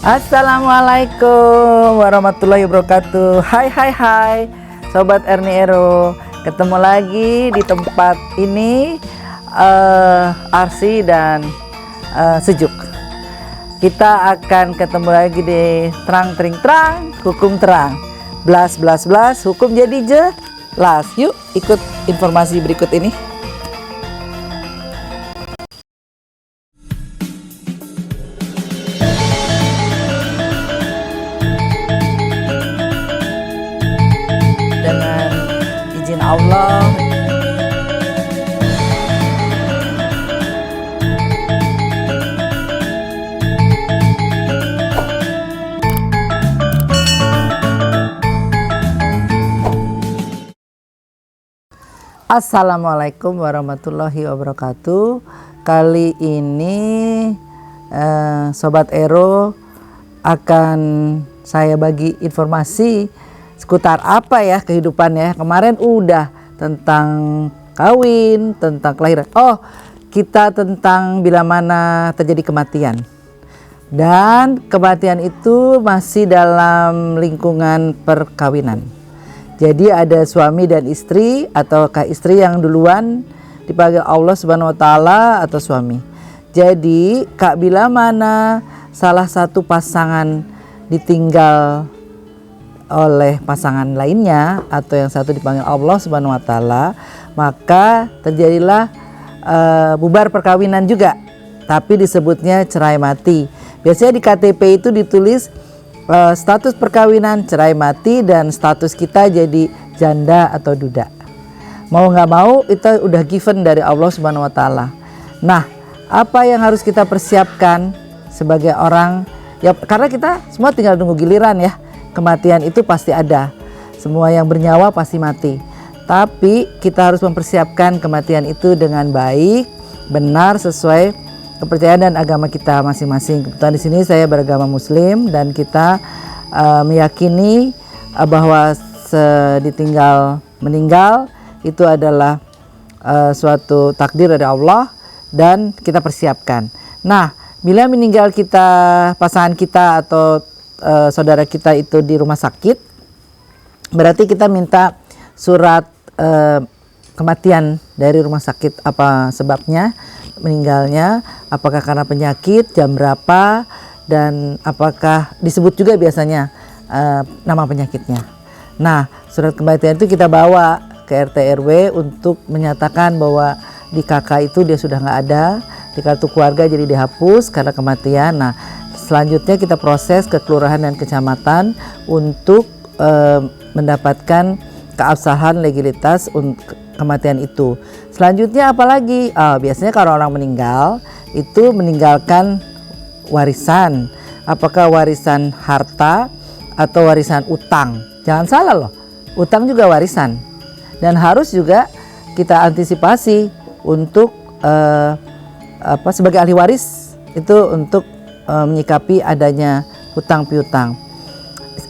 Assalamualaikum warahmatullahi wabarakatuh. Hai Sobat Erni Ero. Ketemu lagi di tempat ini Arsi dan sejuk. Kita akan ketemu lagi di terang tering terang, hukum terang. Blas, hukum jadi jelas. Yuk ikut informasi berikut ini. Dengan izin Allah. Assalamualaikum warahmatullahi wabarakatuh. Kali ini Sobat Ero akan saya bagi informasi seputar apa ya kehidupan ya. Kemarin udah tentang kawin, tentang kelahiran. Oh, kita tentang bila mana terjadi kematian. Dan kematian itu masih dalam lingkungan perkawinan. Jadi ada suami dan istri, ataukah istri yang duluan dipanggil Allah Subhanahu wa taala atau suami. Jadi bila mana salah satu pasangan ditinggal oleh pasangan lainnya atau yang satu dipanggil Allah Subhanahu wa taala, maka terjadilah bubar perkawinan juga. Tapi disebutnya cerai mati. Biasanya di KTP itu ditulis status perkawinan cerai mati dan status kita jadi janda atau duda. Mau nggak mau itu udah given dari Allah Subhanahu wa taala. Nah, apa yang harus kita persiapkan sebagai orang ya, karena kita semua tinggal nunggu giliran ya. Kematian itu pasti ada. Semua yang bernyawa pasti mati. Tapi kita harus mempersiapkan kematian itu dengan baik, benar sesuai kepercayaan dan agama kita masing-masing. Kebetulan di sini saya beragama Muslim dan kita meyakini bahwa ditinggal meninggal itu adalah suatu takdir dari Allah dan kita persiapkan. Nah, bila meninggal kita, pasangan kita atau saudara kita itu di rumah sakit, berarti kita minta surat kematian dari rumah sakit, apa sebabnya meninggalnya, apakah karena penyakit, jam berapa, dan apakah disebut juga biasanya nama penyakitnya. Nah, surat kematian itu kita bawa ke RT RW untuk menyatakan bahwa di KK itu dia sudah nggak ada, di kartu keluarga jadi dihapus karena kematian. Nah, selanjutnya kita proses ke kelurahan dan kecamatan untuk mendapatkan keabsahan legalitas untuk kematian itu. Selanjutnya apalagi? Biasanya kalau orang meninggal itu meninggalkan warisan. Apakah warisan harta atau warisan utang? Jangan salah loh, utang juga warisan. Dan harus juga kita antisipasi untuk sebagai ahli waris itu untuk menyikapi adanya hutang piutang.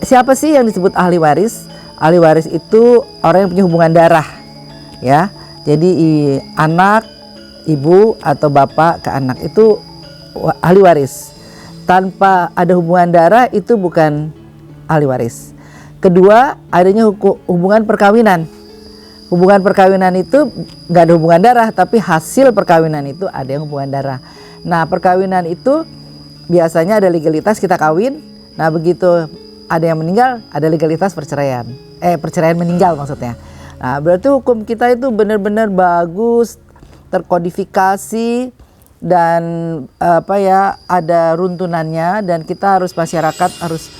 Siapa sih yang disebut ahli waris? Ahli waris itu orang yang punya hubungan darah. Ya, jadi anak, ibu atau bapak ke anak itu ahli waris. Tanpa ada hubungan darah itu bukan ahli waris. Kedua, adanya hubungan perkawinan. Hubungan perkawinan itu nggak ada hubungan darah, tapi hasil perkawinan itu ada yang hubungan darah. Nah, perkawinan itu biasanya ada legalitas kita kawin. Nah, begitu ada yang meninggal, ada legalitas perceraian. Perceraian meninggal maksudnya. Nah, berarti hukum kita itu benar-benar bagus, terkodifikasi dan ada runtunannya, dan kita harus masyarakat harus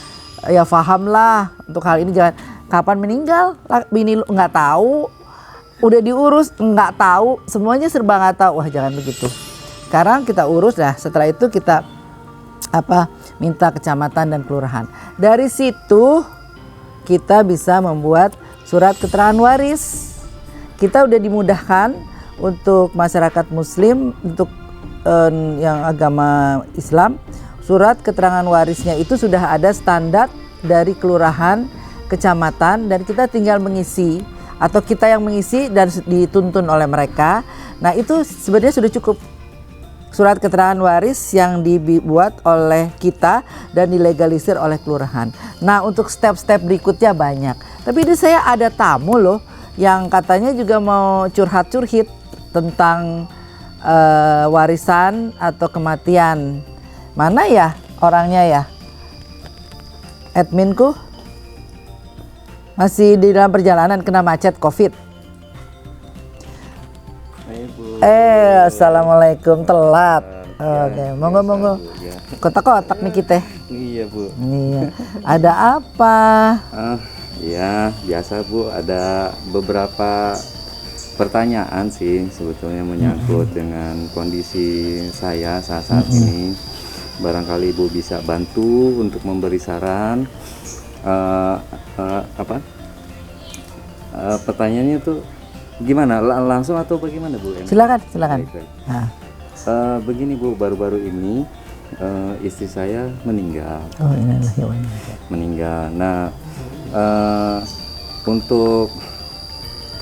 ya pahamlah untuk hal ini. Jangan kapan meninggal, bini lu nggak tahu, udah diurus nggak tahu, semuanya serba nggak tahu. Wah, jangan begitu. Sekarang kita urus dah, setelah itu kita minta kecamatan dan kelurahan. Dari situ kita bisa membuat surat keterangan waris. Kita udah dimudahkan untuk masyarakat muslim, untuk yang agama Islam, surat keterangan warisnya itu sudah ada standar dari kelurahan, kecamatan, dan kita tinggal mengisi atau kita yang mengisi dan dituntun oleh mereka. Nah, itu sebenarnya sudah cukup. surat keterangan waris yang dibuat oleh kita dan dilegalisir oleh kelurahan. Nah, untuk step-step berikutnya banyak. Tapi ini saya ada tamu loh yang katanya juga mau curhat-curhit tentang warisan atau kematian. Mana ya orangnya ya? Adminku masih di dalam perjalanan kena macet COVID. Assalamualaikum, telat. Oke, monggo. Kotak-kotak nih kita. Iya Bu. Iya. Ada apa? Ya biasa Bu, ada beberapa pertanyaan sih sebetulnya menyangkut dengan kondisi saya saat ini. Barangkali Ibu bisa bantu untuk memberi saran. Pertanyaannya tuh gimana? Langsung atau bagaimana Bu? Silakan. Baik. Nah. Begini Bu, baru-baru ini istri saya meninggal. Oh, innalillahi wa inna Meninggal. Nah, untuk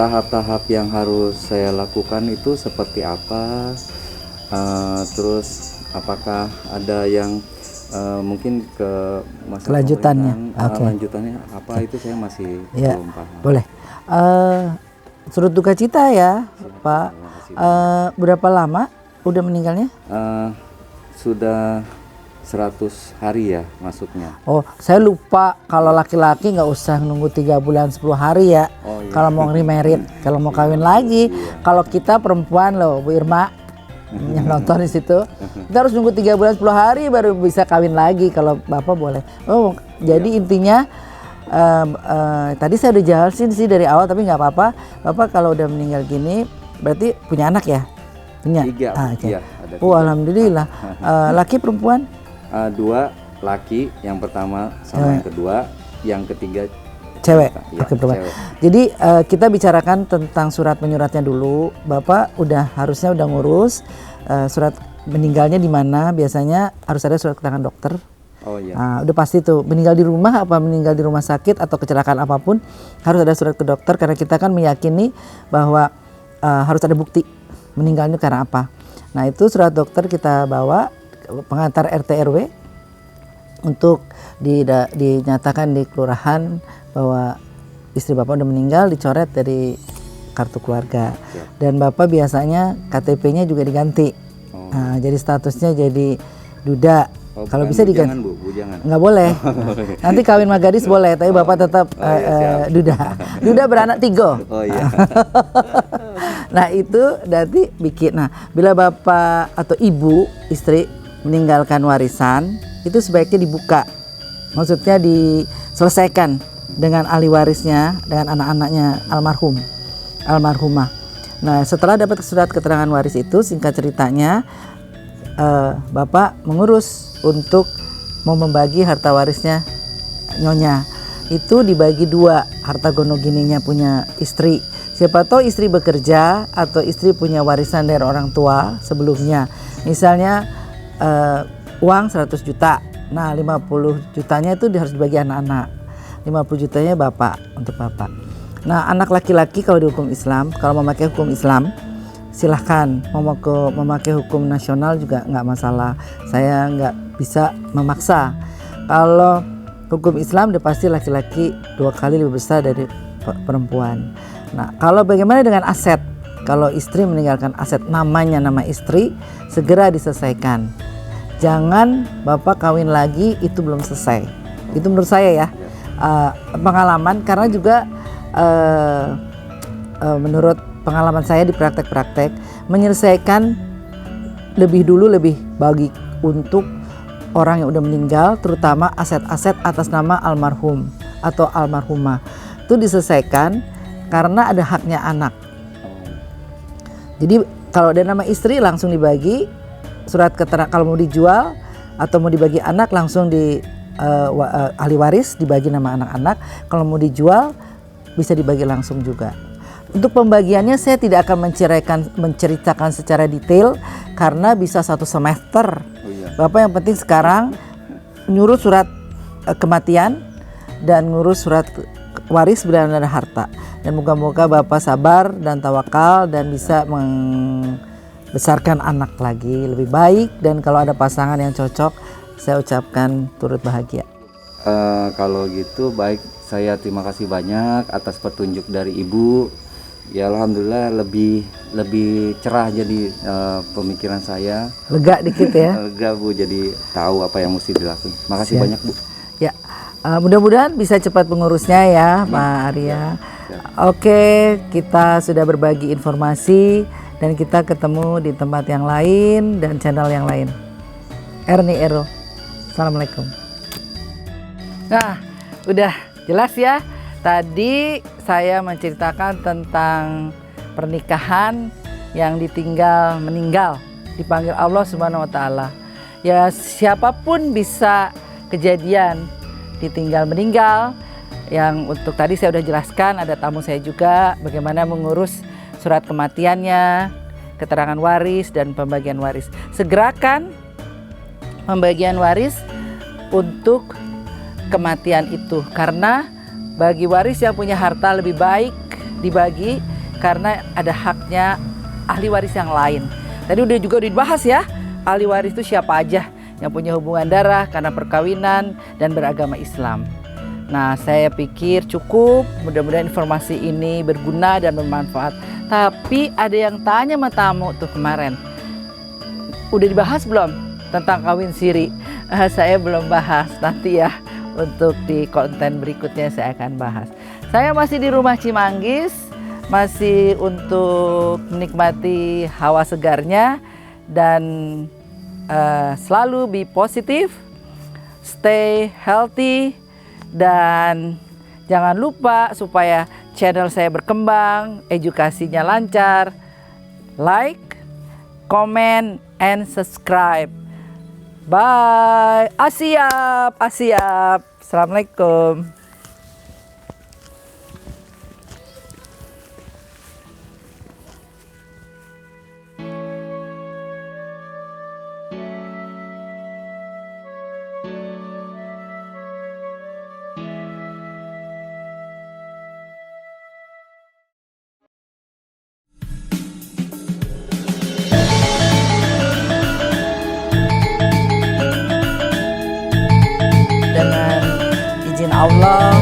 tahap-tahap yang harus saya lakukan itu seperti apa? Terus apakah ada yang mungkin ke masa kelanjutannya? lanjutannya apa itu saya masih ya, belum paham. Boleh. Turut duka cita ya, Pak. Berapa lama udah meninggalnya? Sudah 100 hari ya masuknya. Oh, saya lupa kalau laki-laki nggak usah nunggu 3 bulan 10 hari ya. Oh, iya. Kalau mau remarried, kalau mau kawin lagi. Kalau kita perempuan loh, Bu Irma yang nonton di situ, kita harus nunggu 3 bulan 10 hari baru bisa kawin lagi. Kalau Bapak boleh. Oh, jadi intinya tadi saya udah jelasin sih dari awal, tapi nggak apa-apa. Bapak kalau udah meninggal gini, berarti punya anak ya? Punya. 3. Okay. Iya, ada 3. Oh, alhamdulillah. Laki perempuan? 2 laki, yang pertama sama yang kedua, yang ketiga cewek. Ya, Oke, perempuan. cewek. Jadi kita bicarakan tentang surat menyuratnya dulu. Bapak harusnya udah ngurus surat meninggalnya di mana. Biasanya harus ada surat keterangan dokter. Oh iya. Nah, udah pasti tuh meninggal di rumah apa meninggal di rumah sakit atau kecelakaan apapun harus ada surat ke dokter, karena kita kan meyakini bahwa harus ada bukti meninggalnya karena apa. Nah, itu surat dokter kita bawa pengantar RT RW untuk dinyatakan di kelurahan bahwa istri Bapak udah meninggal, dicoret dari kartu keluarga. Dan Bapak biasanya KTP-nya juga diganti. Nah, jadi statusnya jadi duda. Kalau bisa diganti. Jangan. Nggak boleh. Nanti kawin sama gadis boleh, tapi Bapak tetap duda. Duda beranak 3. Oh iya. Nah, itu nanti bikin. Nah, bila Bapak atau Ibu istri meninggalkan warisan, itu sebaiknya dibuka. Maksudnya diselesaikan dengan ahli warisnya, dengan anak-anaknya almarhumah. Nah, setelah dapat surat keterangan waris itu, singkat ceritanya Bapak mengurus untuk mau membagi harta warisnya nyonya. Itu dibagi 2, harta gono gininya punya istri. Siapa tahu istri bekerja atau istri punya warisan dari orang tua sebelumnya. Misalnya uang 100 juta. Nah, 50 jutanya itu harus dibagi anak-anak. 50 jutanya untuk Bapak. Nah, anak laki-laki kalau di hukum Islam, kalau memakai hukum Islam, silahkan. Mau memakai hukum nasional juga nggak masalah. Saya nggak bisa memaksa. Kalau hukum Islam udah pasti laki-laki 2 kali lebih besar dari perempuan. Nah, kalau bagaimana dengan aset? Kalau istri meninggalkan aset namanya nama istri, segera diselesaikan. Jangan Bapak kawin lagi itu belum selesai. Itu menurut saya ya pengalaman, karena juga menurut pengalaman saya di praktek-praktek, menyelesaikan lebih dulu lebih bagi untuk orang yang udah meninggal, terutama aset-aset atas nama almarhum atau almarhumah. Itu diselesaikan karena ada haknya anak. Jadi kalau ada nama istri langsung dibagi surat keterangan. Kalau mau dijual atau mau dibagi anak langsung di ahli waris dibagi nama anak-anak. Kalau mau dijual bisa dibagi langsung juga. Untuk pembagiannya saya tidak akan menceritakan secara detail karena bisa 1 semester. Bapak yang penting sekarang nyuruh surat kematian dan ngurus surat waris bila ada harta. Dan moga-moga Bapak sabar dan tawakal dan bisa besarkan anak lagi lebih baik, dan kalau ada pasangan yang cocok, saya ucapkan turut bahagia. Kalau gitu baik, saya terima kasih banyak atas petunjuk dari Ibu. Ya alhamdulillah lebih cerah jadi pemikiran saya. Lega dikit ya. Lega Bu, jadi tahu apa yang mesti dilakukan. Makasih banyak Bu. Ya, mudah-mudahan bisa cepat pengurusnya ya Pak Arya. Oke, kita sudah berbagi informasi dan kita ketemu di tempat yang lain dan channel yang lain. Erni Ero, Assalamualaikum. Nah, udah jelas ya. Tadi saya menceritakan tentang pernikahan yang ditinggal meninggal, dipanggil Allah Subhanahu wa taala. Ya, siapapun bisa kejadian ditinggal meninggal. Yang untuk tadi saya udah jelaskan, ada tamu saya juga bagaimana mengurus surat kematiannya, keterangan waris dan pembagian waris. Segerakan pembagian waris untuk kematian itu, karena bagi waris yang punya harta lebih baik dibagi karena ada haknya ahli waris yang lain. Tadi udah juga dibahas ya, ahli waris itu siapa aja yang punya hubungan darah karena perkawinan dan beragama Islam. Nah, saya pikir cukup, mudah-mudahan informasi ini berguna dan bermanfaat. Tapi ada yang tanya sama tamu tuh kemarin, udah dibahas belum tentang kawin siri? Saya belum bahas, nanti ya untuk di konten berikutnya saya akan bahas. Saya masih di rumah Cimanggis, masih untuk menikmati hawa segarnya, dan selalu be positif, stay healthy, dan jangan lupa supaya channel saya berkembang, edukasinya lancar, like, comment, and subscribe. Bye. Asyap, asyap. Assalamualaikum. Dengan izin Allah,